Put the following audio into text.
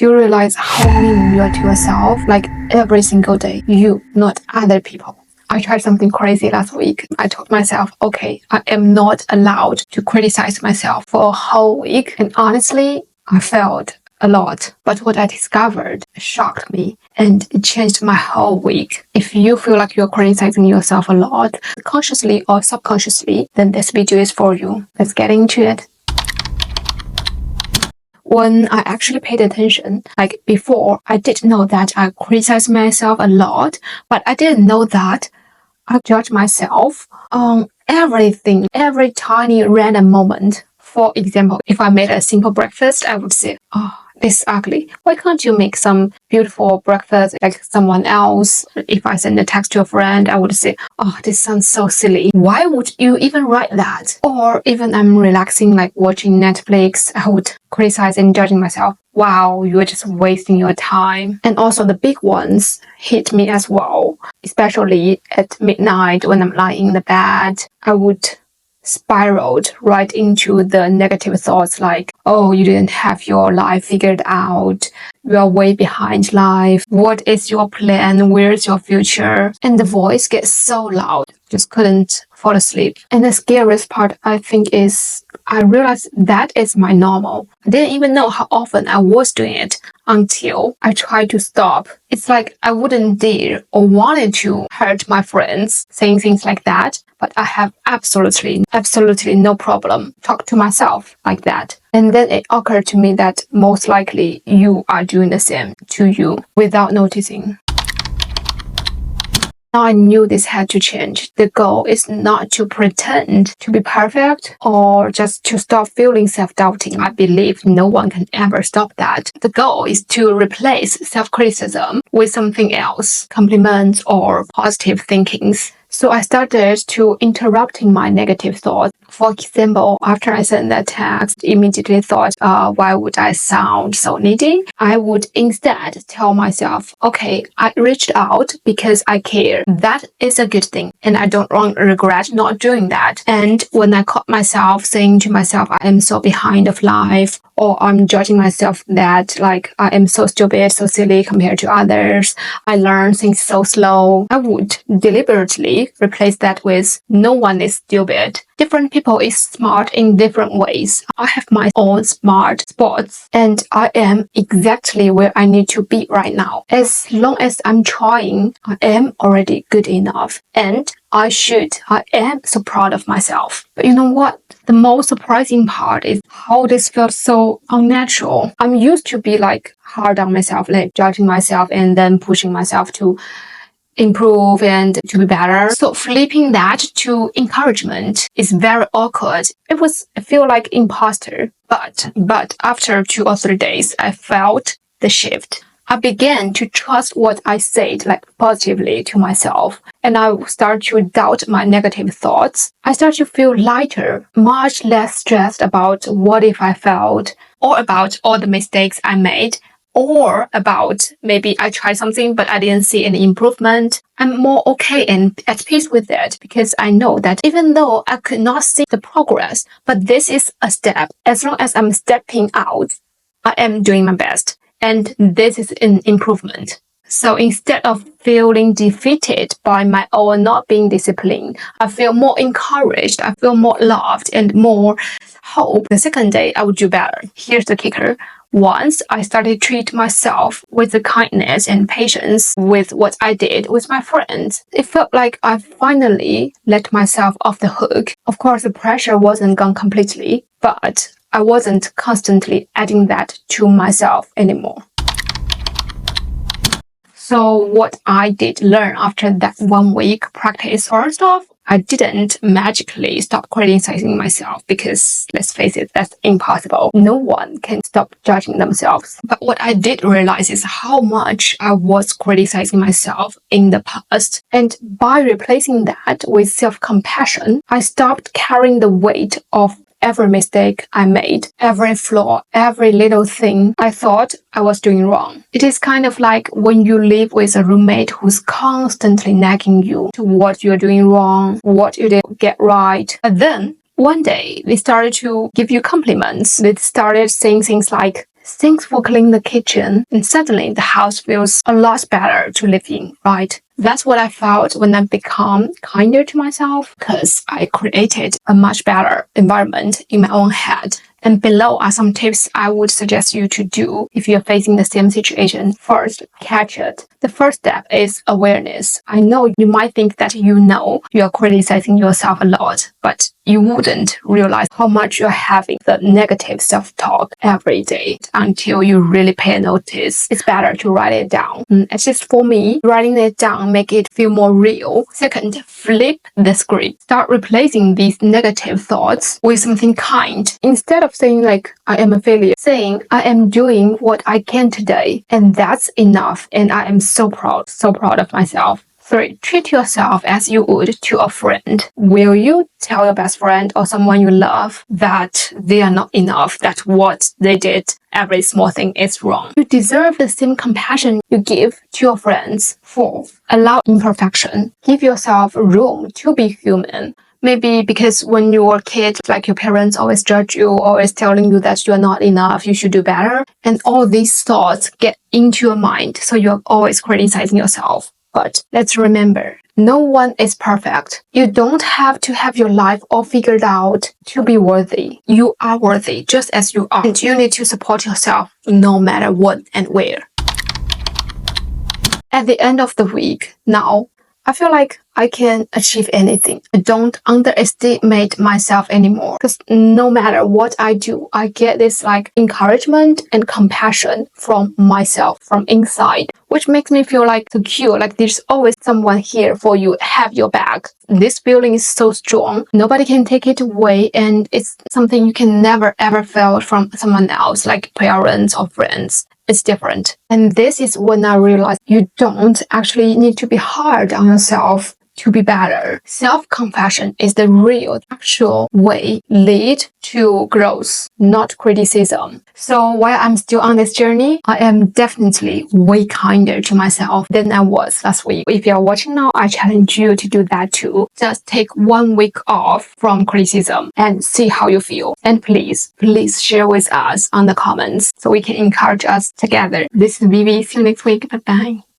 Do you realize how mean you are to yourself? Like every single day, you, not other people. I tried something crazy last week. I told myself, okay, I am not allowed to criticize myself for a whole week. And honestly, I failed a lot. But what I discovered shocked me and it changed my whole week. If you feel like you're criticizing yourself a lot, consciously or subconsciously, then this video is for you. Let's get into it. When I actually paid attention, like before, I did know that I criticize myself a lot, but I didn't know that I judge myself on everything, every tiny random moment. For example, if I made a simple breakfast, I would say, oh, this is ugly. Why can't you make some beautiful breakfast like someone else? If I send a text to a friend, I would say, oh, this sounds so silly. Why would you even write that? Or even I'm relaxing, like watching Netflix, I would criticize and judging myself. Wow, you're just wasting your time. And also the big ones hit me as well, especially at midnight when I'm lying in the bed. I would spiraled right into the negative thoughts like, oh, you didn't have your life figured out. You are way behind life. What is your plan? Where's your future? And the voice gets so loud, just couldn't fall asleep. And the scariest part, I think, is I realized that is my normal. I didn't even know how often I was doing it until I tried to stop. It's like I wouldn't dare or wanted to hurt my friends saying things like that, but I have absolutely no problem talk to myself like that. And then it occurred to me that most likely you are doing the same to you without noticing. Now I knew this had to change. The goal is not to pretend to be perfect or just to stop feeling self-doubting. I believe no one can ever stop that. The goal is to replace self-criticism with something else, compliments or positive thinkings. So I started to interrupting my negative thoughts. For example, after I sent that text, immediately thought, why would I sound so needy? I would instead tell myself, okay, I reached out because I care. That is a good thing. And I don't regret not doing that. And when I caught myself saying to myself, I am so behind of life, or I'm judging myself that like I am so stupid, so silly compared to others. I learn things so slow. I would deliberately replace that with no one is stupid. Different people is smart in different ways. I have my own smart spots and I am exactly where I need to be right now. As long as I'm trying, I am already good enough. And I am so proud of myself. But you know what? The most surprising part is how this felt so unnatural. I'm used to be like hard on myself, like judging myself and then pushing myself to improve and to be better. So flipping that to encouragement is very awkward. I feel like imposter. But after 2 or 3 days, I felt the shift. I began to trust what I said like positively to myself and I start to doubt my negative thoughts. I start to feel lighter, much less stressed about what if I failed or about all the mistakes I made or about maybe I tried something but I didn't see any improvement. I'm more okay and at peace with it because I know that even though I could not see the progress, but this is a step. As long as I'm stepping out, I am doing my best. And this is an improvement. So instead of feeling defeated by my own not being disciplined, I feel more encouraged, I feel more loved and more hope. The second day, I would do better. Here's the kicker. Once I started to treat myself with the kindness and patience with what I did with my friends, it felt like I finally let myself off the hook. Of course, the pressure wasn't gone completely, but I wasn't constantly adding that to myself anymore. So what I did learn after that 1 week practice, first off, I didn't magically stop criticizing myself because let's face it, that's impossible. No one can stop judging themselves. But what I did realize is how much I was criticizing myself in the past. And by replacing that with self-compassion, I stopped carrying the weight of every mistake I made, every flaw, every little thing I thought I was doing wrong. It is kind of like when you live with a roommate who's constantly nagging you to what you're doing wrong, what you didn't get right. But then one day they started to give you compliments. They started saying things like, Things will clean the kitchen, and suddenly the house feels a lot better to live in, right? That's what I felt when I become kinder to myself, because I created a much better environment in my own head. And below are some tips I would suggest you to do if you're facing the same situation. First, catch it. The first step is awareness. I know you might think that you know you're criticizing yourself a lot, but you wouldn't realize how much you're having the negative self-talk every day until you really pay notice. It's better to write it down. At least for me, writing it down make it feel more real. Second, flip the script. Start replacing these negative thoughts with something kind. Instead of saying like, I am a failure, saying, I am doing what I can today, and that's enough, and I am so proud of myself. 3. Treat yourself as you would to a friend. Will you tell your best friend or someone you love that they are not enough, that what they did, every small thing is wrong? You deserve the same compassion you give to your friends. 4. Allow imperfection. Give yourself room to be human. Maybe because when you were a kid, like your parents always judge you, always telling you that you are not enough, you should do better. And all these thoughts get into your mind, so you're always criticizing yourself. But let's remember, no one is perfect. You don't have to have your life all figured out to be worthy. You are worthy just as you are. And you need to support yourself no matter what and where. At the end of the week, now, I feel like I can achieve anything. I don't underestimate myself anymore, because no matter what I do, I get this like encouragement and compassion from myself, from inside, which makes me feel like secure, like there's always someone here for you, have your back. This feeling is so strong. Nobody can take it away, and it's something you can never ever feel from someone else, like parents or friends. It's different. And this is when I realized you don't actually need to be hard on yourself to be better. Self-compassion is the real, actual way lead to growth, not criticism. So while I'm still on this journey, I am definitely way kinder to myself than I was last week. If you're watching now, I challenge you to do that too. Just take 1 week off from criticism and see how you feel. And please share with us on the comments so we can encourage us together. This is Vivi. See you next week. Bye-bye.